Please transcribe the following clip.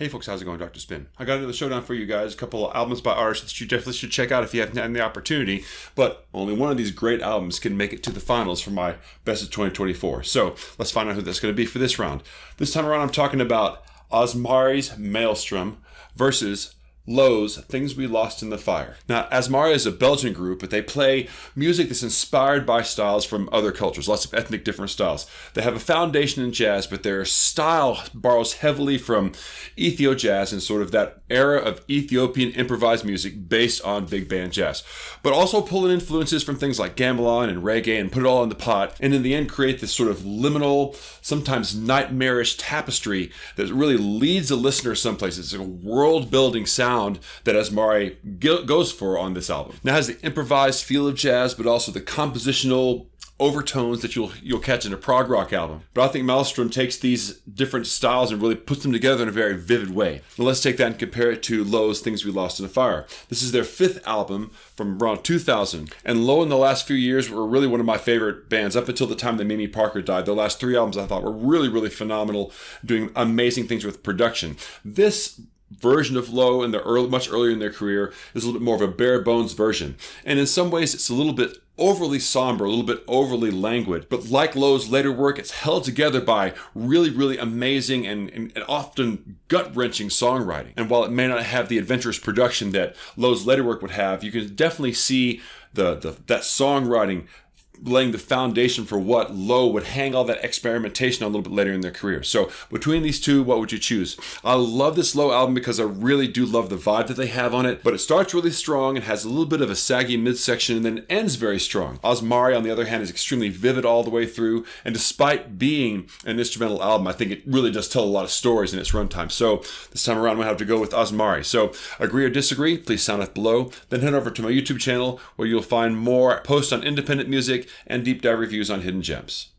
Hey folks, how's it going? Dr. Spin. I got another showdown for you guys. A couple of albums by artists that you definitely should check out if you haven't had the opportunity. But only one of these great albums can make it to the finals for my Best of 2024. So let's find out who that's going to be for this round. This time around, I'm talking about Azmari's Maelstrom versus Low's Things We Lost in the Fire. Now, Azmari is a Belgian group, but they play music that's inspired by styles from other cultures, lots of ethnic different styles. They have a foundation in jazz, but their style borrows heavily from Ethio jazz and sort of that era of Ethiopian improvised music based on big band jazz. But also pull in influences from things like gamelan and reggae and put it all in the pot, and in the end create this sort of liminal, sometimes nightmarish tapestry that really leads the listener someplace. It's a world-building sound that Azmari goes for on this album. Now it has the improvised feel of jazz, but also the compositional overtones that you'll catch in a prog rock album. But I think Maelstrom takes these different styles and really puts them together in a very vivid way. Now let's take that and compare it to Low's Things We Lost in the Fire. This is their fifth album from around 2000. And Low in the last few years were really one of my favorite bands up until the time that Mimi Parker died. Their last three albums I thought were really, really phenomenal, doing amazing things with production. This version of Low in much earlier in their career is a little bit more of a bare bones version. And in some ways it's a little bit overly somber, a little bit overly languid. But like Low's later work, it's held together by really, really amazing and often gut-wrenching songwriting. And while it may not have the adventurous production that Low's later work would have, you can definitely see that songwriting laying the foundation for what Low would hang all that experimentation on a little bit later in their career. So between these two, what would you choose? I love this Low album because I really do love the vibe that they have on it, but it starts really strong and has a little bit of a saggy midsection and then ends very strong. Azmari, on the other hand, is extremely vivid all the way through, and despite being an instrumental album, I think it really does tell a lot of stories in its runtime. So this time around, I'm going to have to go with Azmari. So agree or disagree, please sound off below. Then head over to my YouTube channel where you'll find more posts on independent music and deep dive reviews on hidden gems.